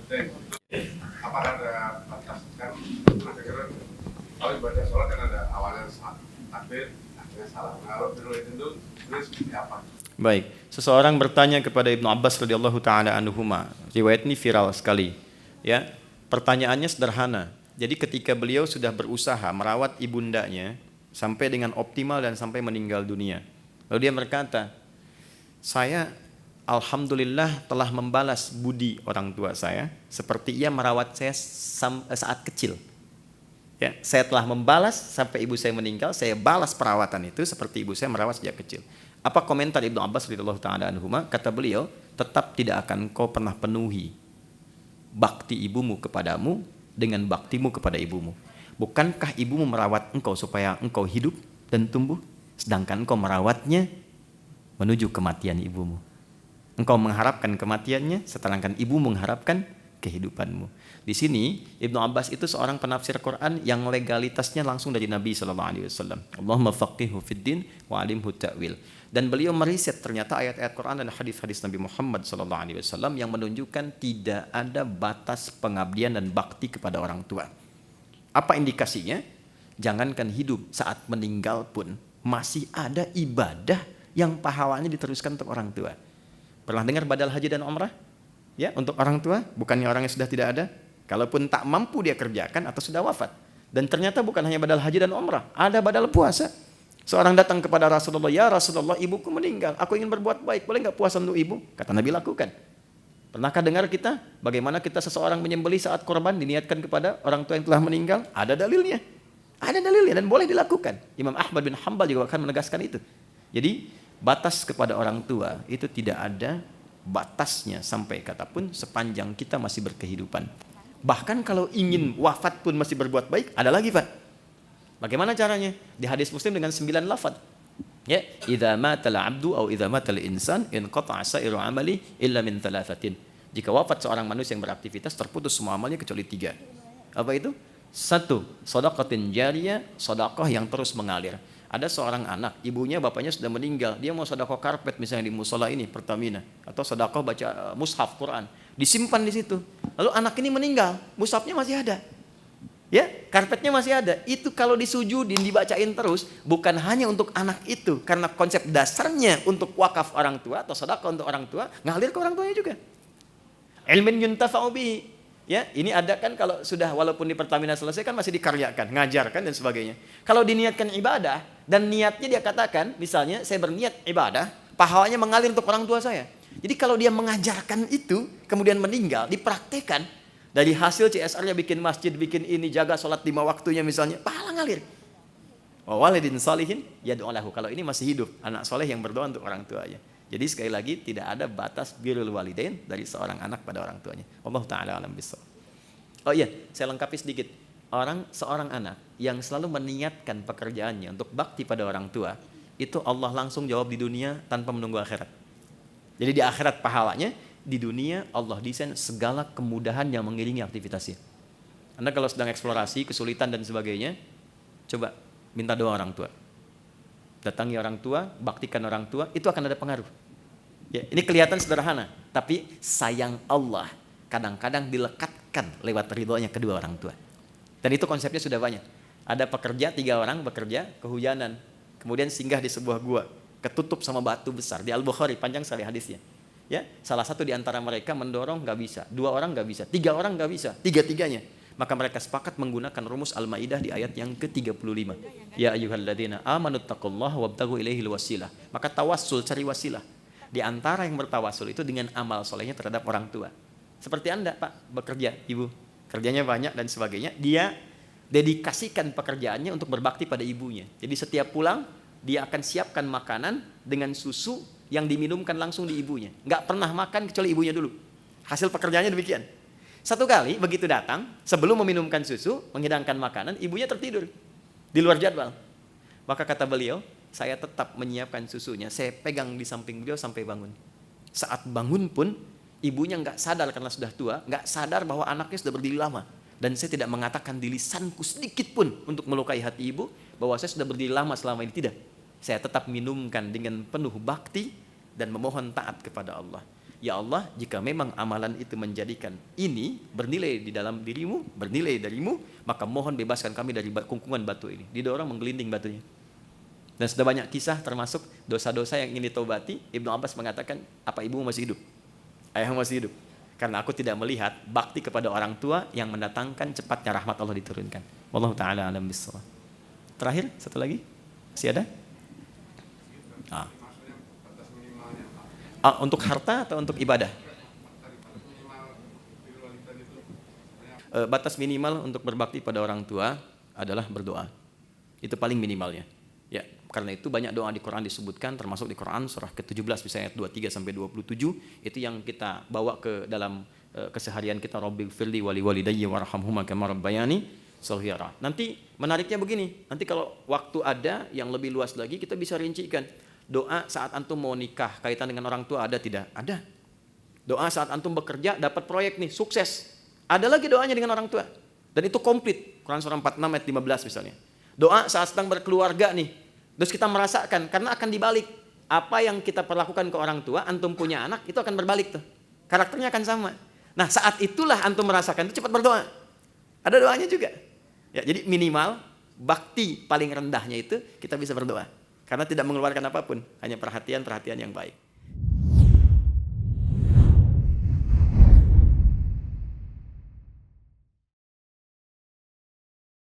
Apakah ada batas kan? Akhirnya kalau ibadah sholat kan ada awalnya takbir, akhirnya salam. Kalau itu seperti apa? Baik, seseorang bertanya kepada Ibnu Abbas radhiyallahu taala anhuma. Riwayat ini viral sekali. Ya, pertanyaannya sederhana. Jadi ketika beliau sudah berusaha merawat ibundanya sampai dengan optimal dan sampai meninggal dunia. Lalu dia berkata, saya alhamdulillah telah membalas budi orang tua saya seperti ia merawat saya saat kecil. Ya, saya telah membalas sampai ibu saya meninggal, saya balas perawatan itu seperti ibu saya merawat sejak kecil. Apa komentar Ibnu Abbas radhiyallahu taala anhuma? Kata beliau, tetap tidak akan kau pernah penuhi bakti ibumu kepadamu dengan baktimu kepada ibumu. Bukankah ibumu merawat engkau supaya engkau hidup dan tumbuh, sedangkan engkau merawatnya menuju kematian ibumu. Engkau mengharapkan kematiannya, sedangkan ibu mengharapkan kehidupanmu. Di sini Ibnu Abbas itu seorang penafsir Quran yang legalitasnya langsung dari Nabi SAW. Allahumma faqihhu fid din wa alimhu ta'wil. Dan beliau meriset ternyata ayat-ayat Quran dan hadis-hadis Nabi Muhammad SAW yang menunjukkan tidak ada batas pengabdian dan bakti kepada orang tua. Apa indikasinya? Jangankan hidup, saat meninggal pun masih ada ibadah yang pahalanya diteruskan untuk orang tua. Pernah dengar badal haji dan umrah? Ya, untuk orang tua, bukannya orang yang sudah tidak ada? Kalaupun tak mampu dia kerjakan atau sudah wafat. Dan ternyata bukan hanya badal haji dan umrah, ada badal puasa. Seorang datang kepada Rasulullah, ya Rasulullah, ibuku meninggal, aku ingin berbuat baik, boleh nggak puasa untuk ibu? Kata Nabi, lakukan. Pernahkah dengar kita bagaimana kita seseorang menyembelih saat korban diniatkan kepada orang tua yang telah meninggal? Ada dalilnya. Ada dalilnya dan boleh dilakukan. Imam Ahmad bin Hanbal juga akan menegaskan itu. Jadi batas kepada orang tua itu tidak ada batasnya sampai katapun sepanjang kita masih berkehidupan. Bahkan kalau ingin wafat pun masih berbuat baik, ada lagi Pak. Bagaimana caranya? Di hadis Muslim dengan 9 lafaz. Ya, idza matal 'abdu aw idza matal insan inqata'a sa'iru 'amali illa min thalathatin. Jika wafat seorang manusia yang beraktivitas, terputus semua amalnya kecuali 3. Apa itu? 1, shadaqatin jariyah, sedekah yang terus mengalir. Ada seorang anak, ibunya bapaknya sudah meninggal, dia mau sedekah karpet misalnya di musola ini Pertamina, atau sedekah baca mushaf Quran, disimpan di situ. Lalu anak ini meninggal, mushafnya masih ada. Ya, karpetnya masih ada. Itu kalau disujudin, dibacain terus, bukan hanya untuk anak itu, karena konsep dasarnya untuk wakaf orang tua atau sedekah untuk orang tua, ngalir ke orang tuanya juga. Ilmin yuntafa'u bihi. Ya, ini ada kan kalau sudah walaupun di Pertamina selesai kan masih dikaryakan, ngajarkan dan sebagainya. Kalau diniatkan ibadah dan niatnya dia katakan, misalnya saya berniat ibadah, pahalanya mengalir untuk orang tua saya. Jadi kalau dia mengajarkan itu, kemudian meninggal, dipraktekkan, dari hasil CSR-nya bikin masjid, bikin ini, jaga sholat 5 waktunya misalnya, pahala ngalir. Wa walidin salihin yad'u lahu. Kalau ini masih hidup, anak soleh yang berdoa untuk orang tuanya. Jadi sekali lagi tidak ada batas birrul walidain dari seorang anak pada orang tuanya. Allah taala alam bissawab. Oh iya, saya lengkapi sedikit. Seorang anak yang selalu meniatkan pekerjaannya untuk bakti pada orang tua, itu Allah langsung jawab di dunia tanpa menunggu akhirat. Jadi di akhirat pahalanya, di dunia Allah desain segala kemudahan yang mengiringi aktivitasnya. Anda kalau sedang eksplorasi, kesulitan dan sebagainya, coba minta doa orang tua. Datangi orang tua, baktikan orang tua, itu akan ada pengaruh. Ya, ini kelihatan sederhana, tapi sayang Allah kadang-kadang dilekatkan lewat ridhonya kedua orang tua. Dan itu konsepnya sudah banyak. Ada pekerja, 3 orang bekerja, kehujanan. Kemudian singgah di sebuah gua, ketutup sama batu besar. Di Al-Bukhari, panjang sekali hadisnya. Ya, salah satu di antara mereka mendorong nggak bisa, 2 orang nggak bisa, 3 orang nggak bisa, 3-tiganya. Maka mereka sepakat menggunakan rumus Al-Maidah di ayat yang ke-35. Ya ayyuhalladzina amanu taqullaha wabtaghu ilaihil wasilah. Maka tawassul, cari wasilah. Di antara yang bertawassul itu dengan amal solehnya terhadap orang tua. Seperti Anda, Pak, bekerja, Ibu, kerjanya banyak dan sebagainya. Dia dedikasikan pekerjaannya untuk berbakti pada ibunya. Jadi setiap pulang dia akan siapkan makanan dengan susu yang diminumkan langsung di ibunya. Nggak pernah makan kecuali ibunya dulu. Hasil pekerjaannya demikian. Satu kali begitu datang, sebelum meminumkan susu, menghidangkan makanan, ibunya tertidur di luar jadwal. Maka kata beliau, saya tetap menyiapkan susunya, saya pegang di samping beliau sampai bangun. Saat bangun pun, ibunya nggak sadar karena sudah tua, nggak sadar bahwa anaknya sudah berdiri lama. Dan saya tidak mengatakan di lisanku sedikit pun untuk melukai hati ibu, bahwa saya sudah berdiri lama selama ini, tidak. Saya tetap minumkan dengan penuh bakti dan memohon taat kepada Allah. Ya Allah, jika memang amalan itu menjadikan ini bernilai di dalam dirimu, bernilai darimu, maka mohon bebaskan kami dari kungkungan batu ini. Didorong menggelinding batunya. Dan sudah banyak kisah termasuk dosa-dosa yang ingin ditobati. Ibnu Abbas mengatakan, apa ibumu masih hidup? Ayahmu masih hidup? Karena aku tidak melihat bakti kepada orang tua yang mendatangkan cepatnya rahmat Allah diturunkan. Wallahu ta'ala alam bissawab. Terakhir, satu lagi. Masih ada? Untuk harta atau untuk ibadah? Batas minimal untuk berbakti pada orang tua adalah berdoa. Itu paling minimalnya. Ya, karena itu banyak doa di Quran disebutkan, termasuk di Quran surah ke-17 misalnya ayat 23 sampai 27, itu yang kita bawa ke dalam keseharian kita. Rabbighfirli wa liwalidayya warhamhuma kama rabbayani shaghira. Nanti menariknya begini, nanti kalau waktu ada yang lebih luas lagi kita bisa rincikan. Doa saat antum mau nikah kaitan dengan orang tua ada tidak? Ada. Doa saat antum bekerja dapat proyek nih, sukses. Ada lagi doanya dengan orang tua. Dan itu komplit. Quran surah 46 ayat 15 misalnya. Doa saat sedang berkeluarga nih. Terus kita merasakan, karena akan dibalik. Apa yang kita perlakukan ke orang tua, antum punya anak, itu akan berbalik tuh. Karakternya akan sama. Nah saat itulah antum merasakan, itu cepat berdoa. Ada doanya juga. Ya, jadi minimal, bakti paling rendahnya itu kita bisa berdoa. Karena tidak mengeluarkan apapun, hanya perhatian-perhatian yang baik.